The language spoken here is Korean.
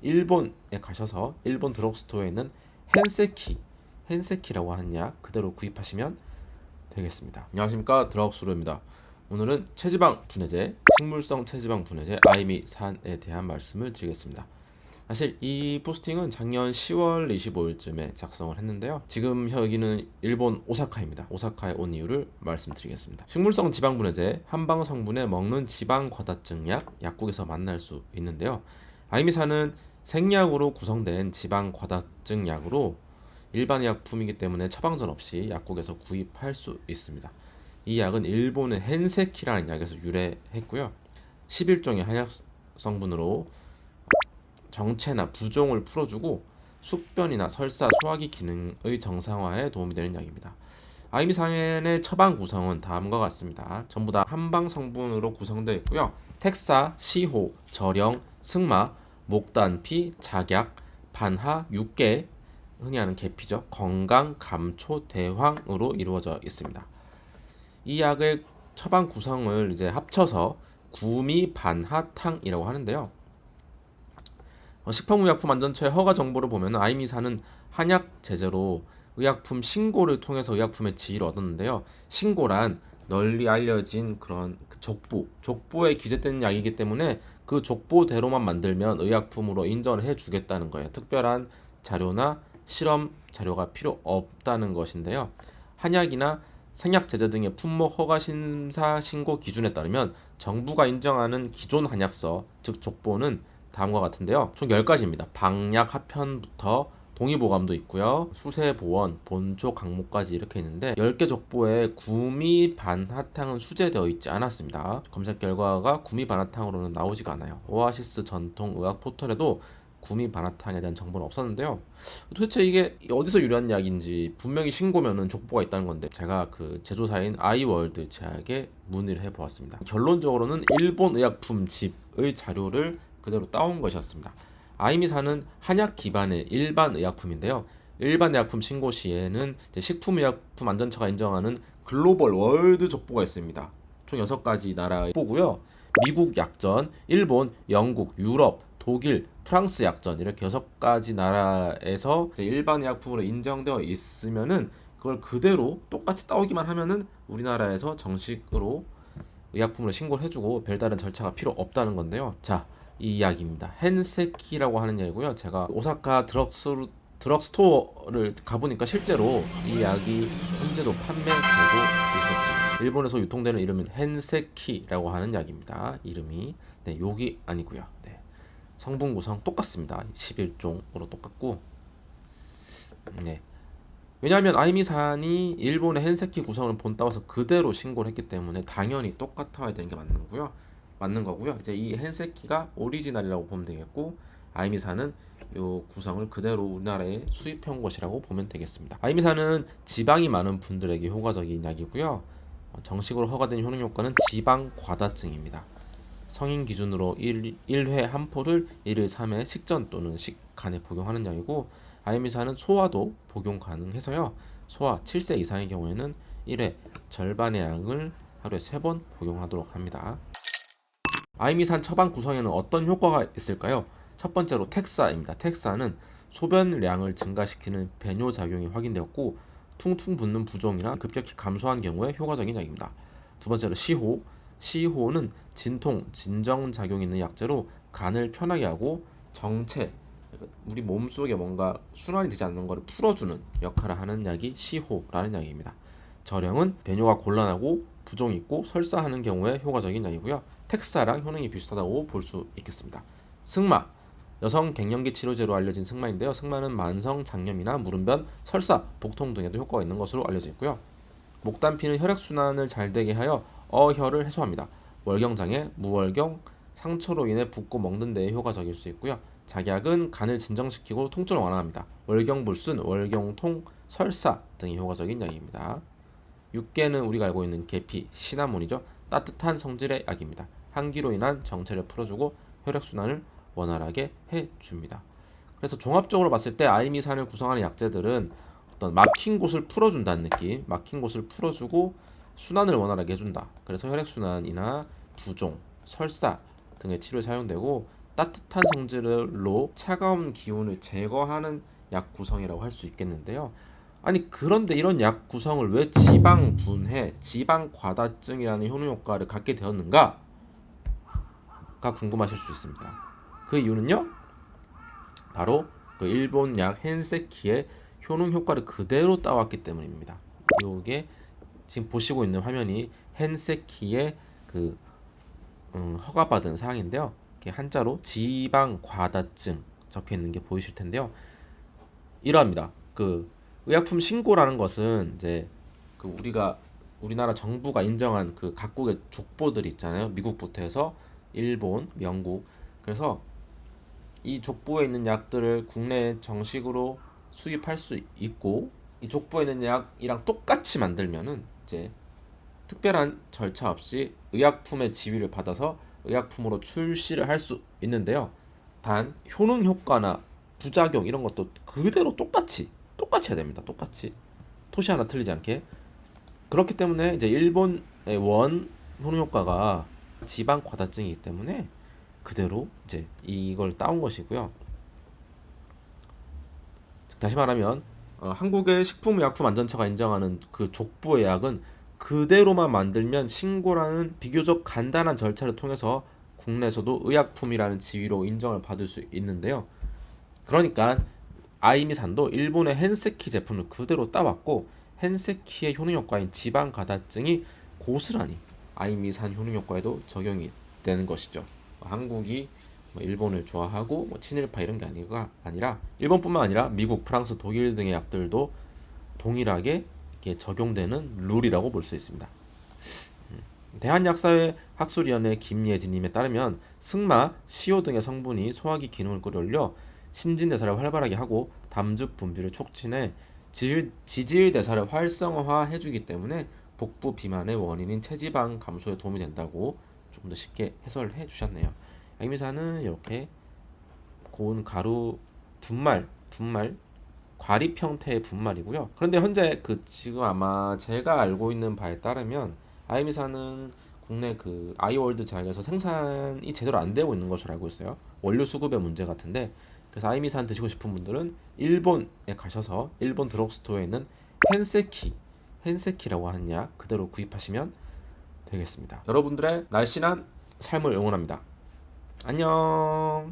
일본에 가셔서 일본 드럭스토어에 있는 헨세키라고 하는 약 그대로 구입하시면 되겠습니다. 안녕하십니까, 드럭스루입니다. 오늘은 체지방 분해제, 식물성 체지방 분해제 아이미산에 대한 말씀을 드리겠습니다. 사실 이 포스팅은 작년 10월 25일쯤에 작성을 했는데요. 지금 여기는 일본 오사카입니다. 오사카에 온 이유를 말씀드리겠습니다. 식물성 지방 분해제, 한방 성분에 먹는 지방 과다증 약, 약국에서 만날 수 있는데요. 아이미산은 생약으로 구성된 지방 과다증 약으로 일반 약품이기 때문에 처방전 없이 약국에서 구입할 수 있습니다. 이 약은 일본의 헨세키라는 약에서 유래했고요. 11종의 한약 성분으로 정체나 부종을 풀어주고 숙변이나 설사, 소화기 기능의 정상화에 도움이 되는 약입니다. 아이미산의 처방 구성은 다음과 같습니다. 전부 다 한방 성분으로 구성되어 있고요. 텍사, 시호, 절영, 승마, 목단피, 작약, 반하, 육계, 흔히 하는 계피죠. 건강, 감초, 대황으로 이루어져 있습니다. 이 약의 처방 구성을 이제 합쳐서 구미 반하탕이라고 하는데요. 식품의약품안전처의 허가 정보를 보면 아이미산은 한약 제제로 의약품 신고를 통해서 의약품의 지위를 얻었는데요. 신고란 널리 알려진 그런 족보에 기재된 약이기 때문에 그 족보대로만 만들면 의약품으로 인정을 해주겠다는 거예요. 특별한 자료나 실험 자료가 필요 없다는 것인데요. 한약이나 생약 제제 등의 품목 허가 심사 신고 기준에 따르면 정부가 인정하는 기존 한약서, 즉 족보는 다음과 같은데요. 총 10가지입니다. 방약 합편부터 동의보감도 있고요. 수세보원, 본초 강목까지 이렇게 있는데 10개 족보에 구미 반하탕은 수제되어 있지 않았습니다. 검색 결과가 구미 반하탕으로는 나오지가 않아요. 오아시스 전통의학 포털에도 구미 반하탕에 대한 정보는 없었는데요. 도대체 이게 어디서 유래한 약인지 분명히 신고면은 족보가 있다는 건데 제가 그 제조사인 아이월드 제약에 문의를 해보았습니다. 결론적으로는 일본 의약품 집의 자료를 그대로 따온 것이었습니다. 아이미산은 한약 기반의 일반 의약품인데요. 일반 의약품 신고 시에는 식품의약품 안전처가 인정하는 글로벌 월드 족보가 있습니다. 총 6가지 나라의 족보고요. 미국 약전, 일본, 영국, 유럽, 독일, 프랑스 약전 이렇게 6가지 나라에서 일반 의약품으로 인정되어 있으면은 그걸 그대로 똑같이 따오기만 하면은 우리나라에서 정식으로 의약품으로 신고를 해주고 별다른 절차가 필요 없다는 건데요. 자, 이 이야기입니다. 헨세키라고 하는 약이고요. 제가 오사카 드럭스토어를 가보니까 실제로 이 약이 현재도 판매되고 있었습니다. 일본에서 유통되는 이름은 헨세키라고 하는 약입니다. 이름이 욕이 아니고요. 성분 구성 똑같습니다. 11종으로 똑같고 왜냐하면 아이미산이 일본의 헨세키 구성을 본따와서 그대로 신고를 했기 때문에 당연히 똑같아야 되는 게 맞는 거고요. 이제 이 헨세키가 오리지널이라고 보면 되겠고 아이미산은 요 구성을 그대로 우리나라에 수입해온 것이라고 보면 되겠습니다. 아이미산은 지방이 많은 분들에게 효과적인 약이고요. 정식으로 허가된 효능 효과는 지방 과다증입니다. 성인 기준으로 1회 한 포를 1일 3회 식전 또는 식간에 복용하는 약이고 아이미산은 소화도 복용 가능해서요. 소아 7세 이상의 경우에는 1회 절반의 양을 하루에 3번 복용하도록 합니다. 아이미산 처방 구성에는 어떤 효과가 있을까요? 첫 번째로 텍사입니다. 텍사는 소변량을 증가시키는 배뇨 작용이 확인되었고 퉁퉁 붓는 부종이나 급격히 감소한 경우에 효과적인 약입니다. 두 번째로 시호는 진통, 진정 작용이 있는 약재로 간을 편하게 하고 정체, 우리 몸속에 뭔가 순환이 되지 않는 것을 풀어주는 역할을 하는 약이 시호라는 약입니다. 절영은 배뇨가 곤란하고 부종이 있고 설사하는 경우에 효과적인 약이고요. 텍사랑 효능이 비슷하다고 볼 수 있겠습니다. 승마, 여성 갱년기 치료제로 알려진 승마인데요. 승마는 만성 장염이나 무름변, 설사, 복통 등에도 효과가 있는 것으로 알려져 있고요. 목단피는 혈액순환을 잘 되게 하여 어혈을 해소합니다. 월경장애, 무월경, 상처로 인해 붓고 먹는 데에 효과적일 수 있고요. 작약은 간을 진정시키고 통증을 완화합니다. 월경불순, 월경통, 설사 등이 효과적인 약입니다. 육계는 우리가 알고 있는 계피, 시나몬이죠. 따뜻한 성질의 약입니다. 한기로 인한 정체를 풀어주고 혈액순환을 원활하게 해줍니다. 그래서 종합적으로 봤을 때 아이미산을 구성하는 약재들은 어떤 막힌 곳을 풀어준다는 느낌, 막힌 곳을 풀어주고 순환을 원활하게 해준다. 그래서 혈액순환이나 부종, 설사 등의 치료에 사용되고 따뜻한 성질로 차가운 기운을 제거하는 약 구성이라고 할 수 있겠는데요. 아니 그런데 이런 약 구성을 왜 지방 분해, 지방 과다증이라는 효능 효과를 갖게 되었는가가 궁금하실 수 있습니다. 그 이유는요, 바로 그 일본 약 헨세키의 효능 효과를 그대로 따왔기 때문입니다. 이게 지금 보시고 있는 화면이 헨세키의 그 허가받은 사항인데요. 이렇게 한자로 지방 과다증 적혀 있는 게 보이실 텐데요. 이러합니다. 그 의약품 신고라는 것은 이제 그 우리나라 정부가 인정한 그 각국의 족보들이 있잖아요. 미국부터 해서 일본, 영국. 그래서 이 족보에 있는 약들을 국내에 정식으로 수입할 수 있고, 이 족보에 있는 약이랑 똑같이 만들면은 이제 특별한 절차 없이 의약품의 지위를 받아서 의약품으로 출시를 할 수 있는데요. 단 효능 효과나 부작용 이런 것도 그대로 똑같이 해야 됩니다. 똑같이 토시 하나 틀리지 않게. 그렇기 때문에 이제 일본의 원 효능 효과가 지방 과다증이기 때문에 그대로 이제 이걸 따온 것이고요. 다시 말하면 한국의 식품의약품안전처가 인정하는 그 족보의 약은 그대로만 만들면 신고라는 비교적 간단한 절차를 통해서 국내에서도 의약품이라는 지위로 인정을 받을 수 있는데요. 그러니까 아이미산도 일본의 헨세키 제품을 그대로 따왔고, 헨세키의 효능 효과인 지방 가다증이 고스란히 아이미산 효능 효과에도 적용이 되는 것이죠. 한국이 일본을 좋아하고 친일파 이런 게 아니라 일본뿐만 아니라 미국, 프랑스, 독일 등의 약들도 동일하게 이렇게 적용되는 룰이라고 볼 수 있습니다. 대한약사회 학술위원회 김예진님에 따르면 승마, 시오 등의 성분이 소화기 기능을 끌어올려 신진대사를 활발하게 하고 담즙 분비를 촉진해 지질대사를 활성화해주기 때문에 복부 비만의 원인인 체지방 감소에 도움이 된다고 조금 더 쉽게 해설해 주셨네요. 약미사는 이렇게 고운 가루 분말 과립 형태의 분말이고요. 그런데 현재 그 지금 아마 제가 알고 있는 바에 따르면 아이미사는 국내 그 아이월드 제약에서 생산이 제대로 안 되고 있는 것으로 알고 있어요. 원료 수급의 문제 같은데, 그래서 아이미산 드시고 싶은 분들은 일본에 가셔서 일본 드럭스토어에 있는 헨세키라고 하는 약 그대로 구입하시면 되겠습니다. 여러분들의 날씬한 삶을 응원합니다. 안녕.